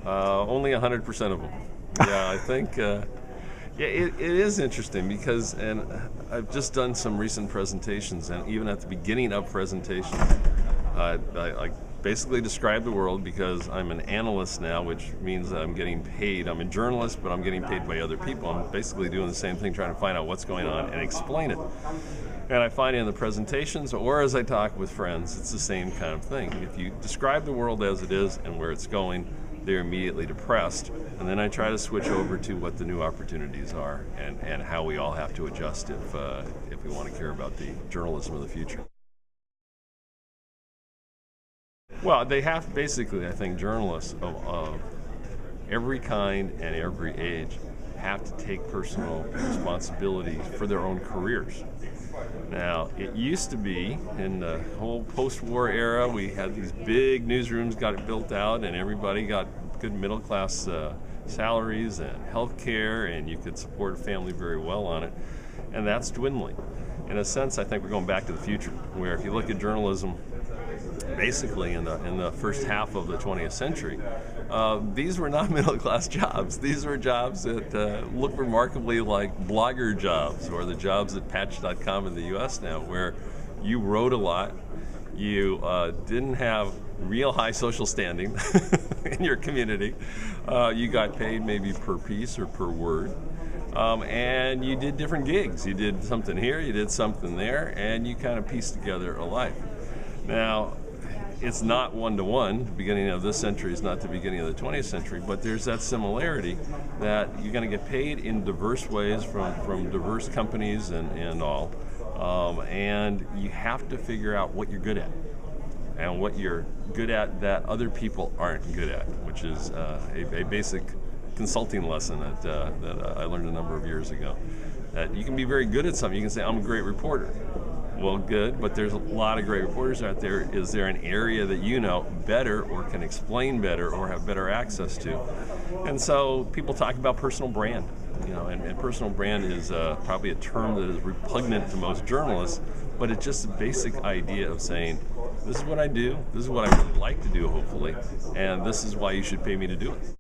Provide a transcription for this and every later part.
Only 100% of them. Yeah, I think. Yeah, it is interesting because, and I've just done some recent presentations, and even at the beginning of presentations, I basically describe the world because I'm an analyst now, which means that I'm getting paid. I'm a journalist, but I'm getting paid by other people. I'm basically doing the same thing, trying to find out what's going on and explain it. And I find in the presentations, or as I talk with friends, it's the same kind of thing. If you describe the world as it is and where it's going, they're immediately depressed. And then I try to switch over to what the new opportunities are and how we all have to adjust if we want to care about the journalism of the future. Well, they have, basically, I think journalists of every kind and every age have to take personal responsibility for their own careers. Now, it used to be in the whole post-war era, we had these big newsrooms, got it built out, and everybody got good middle-class salaries and health care, and you could support a family very well on it. And that's dwindling. In a sense, I think we're going back to the future, where if you look at journalism, basically in the first half of the 20th century, these were not middle-class jobs. These were jobs that look remarkably like blogger jobs, or the jobs at Patch.com in the U.S. now, where you wrote a lot, you didn't have real high social standing in your community, you got paid maybe per piece or per word, and you did different gigs. You did something here, you did something there, and you kind of pieced together a life. Now, it's not one-to-one. The beginning of this century is not the beginning of the 20th century, but there's that similarity that you're going to get paid in diverse ways from diverse companies and all, and you have to figure out what you're good at and what you're good at that other people aren't good at, which is a basic consulting lesson that I learned a number of years ago. That you can be very good at something. You can say, I'm a great reporter. Well, good, but there's a lot of great reporters out there. Is there an area that you know better or can explain better or have better access to? And so people talk about personal brand, and personal brand is probably a term that is repugnant to most journalists, but it's just a basic idea of saying, this is what I do, this is what I would like to do, hopefully, and this is why you should pay me to do it.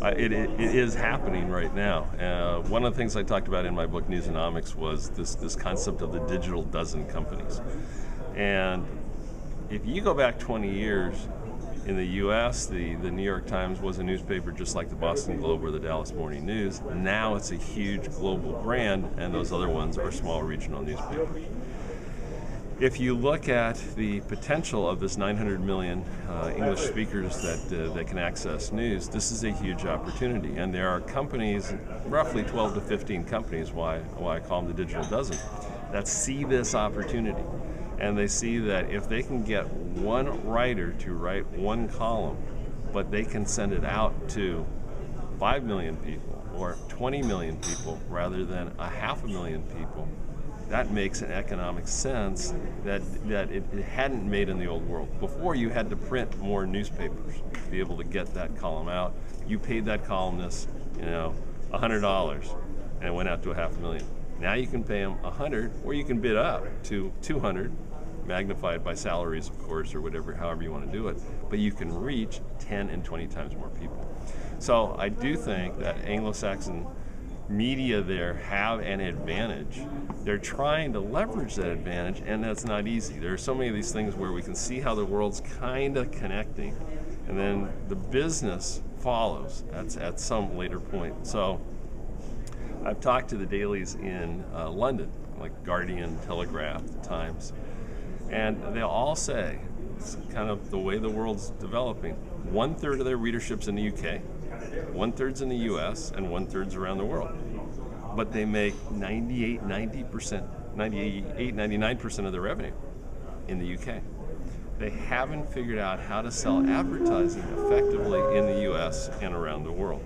It is happening right now. One of the things I talked about in my book, Newsonomics, was this concept of the digital dozen companies. And if you go back 20 years, in the U.S., the New York Times was a newspaper just like the Boston Globe or the Dallas Morning News. Now it's a huge global brand, and those other ones are small regional newspapers. If you look at the potential of this 900 million English speakers that can access news, this is a huge opportunity. And there are companies, roughly 12 to 15 companies, why I call them the digital dozen, that see this opportunity. And they see that if they can get one writer to write one column, but they can send it out to 5 million people or 20 million people rather than 500,000 people, that makes an economic sense that it hadn't made in the old world. Before, you had to print more newspapers to be able to get that column out. You paid that columnist, $100, and it went out to 500,000. Now you can pay them $100, or you can bid up to $200, magnified by salaries, of course, or whatever, however you want to do it. But you can reach 10 and 20 times more people. So I do think that Anglo-Saxon media there have an advantage. They're trying to leverage that advantage, and that's not easy. There are so many of these things where we can see how the world's kind of connecting, and then the business follows at some later point. So I've talked to the dailies in London, like Guardian, Telegraph, The Times, and they all say, it's kind of the way the world's developing, 1/3 of their readership's in the UK, 1/3's in the US, and 1/3's around the world. But they make 99% of their revenue in the UK. They haven't figured out how to sell advertising effectively in the US and around the world.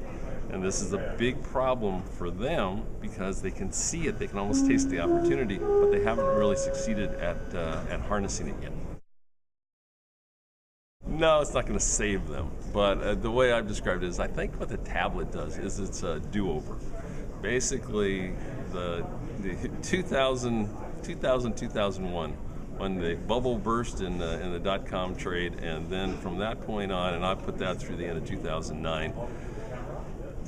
And this is a big problem for them because they can see it, they can almost taste the opportunity, but they haven't really succeeded at harnessing it yet. No, it's not going to save them, but the way I've described it is I think what the tablet does is it's a do-over. Basically, the 2000, 2001 when the bubble burst in the dot-com trade, and then from that point on, and I put that through the end of 2009,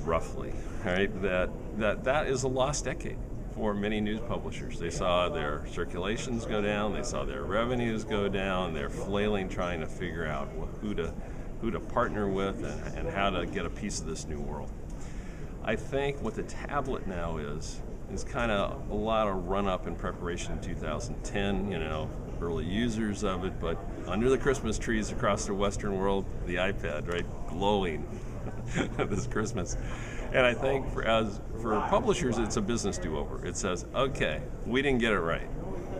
roughly, right? That is a lost decade for many news publishers. They saw their circulations go down, they saw their revenues go down, they're flailing trying to figure out who to partner with and how to get a piece of this new world. I think what the tablet now is kind of a lot of run-up in preparation in 2010, early users of it, but under the Christmas trees across the Western world, the iPad, right, glowing this Christmas. And I think for publishers, it's a business do-over. It says, okay, we didn't get it right.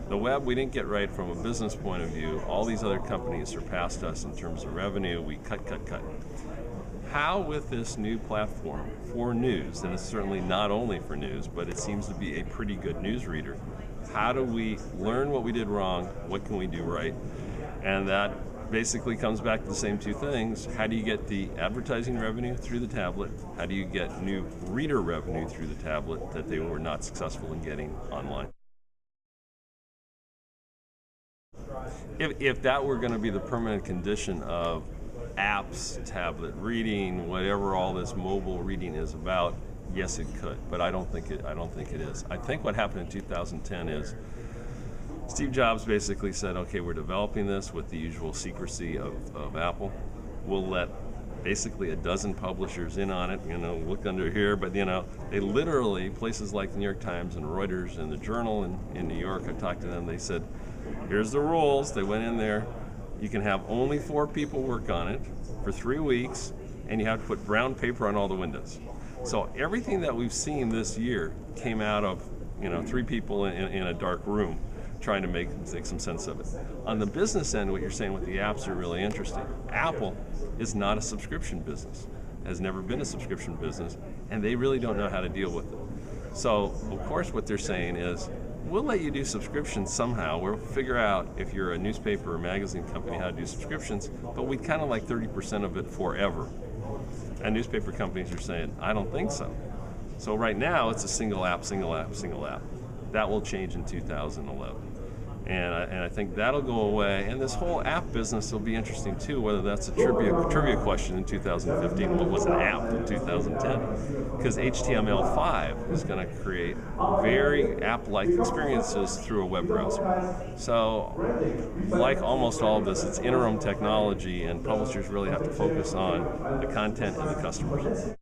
The web we didn't get right from a business point of view. All these other companies surpassed us in terms of revenue. We cut. How with this new platform for news, and it's certainly not only for news, but it seems to be a pretty good news reader, how do we learn what we did wrong? What can we do right? And that basically comes back to the same two things. How do you get the advertising revenue through the tablet? How do you get new reader revenue through the tablet that they were not successful in getting online? If that were going to be the permanent condition of apps, tablet reading, whatever all this mobile reading is about, yes, it could, but I don't think it is. I think what happened in 2010 is Steve Jobs basically said, okay, we're developing this with the usual secrecy of Apple. We'll let basically a dozen publishers in on it, look under here, but they literally, places like the New York Times and Reuters and the Journal in New York, I talked to them, they said, here's the rules. They went in there. You can have only 4 people work on it for 3 weeks, and you have to put brown paper on all the windows. So everything that we've seen this year came out of 3 people in a dark room trying to make some sense of it. On the business end, what you're saying with the apps are really interesting. Apple is not a subscription business, has never been a subscription business, and they really don't know how to deal with it. So, of course, what they're saying is, we'll let you do subscriptions somehow. We'll figure out, if you're a newspaper or magazine company, how to do subscriptions, but we'd kind of like 30% of it forever. And newspaper companies are saying, I don't think so. So right now, it's a single app. That will change in 2011. And I think that'll go away. And this whole app business will be interesting too, whether that's a trivia question in 2015. What was an app in 2010? Because HTML5 is going to create very app-like experiences through a web browser. So like almost all of this, it's interim technology, and publishers really have to focus on the content and the customers.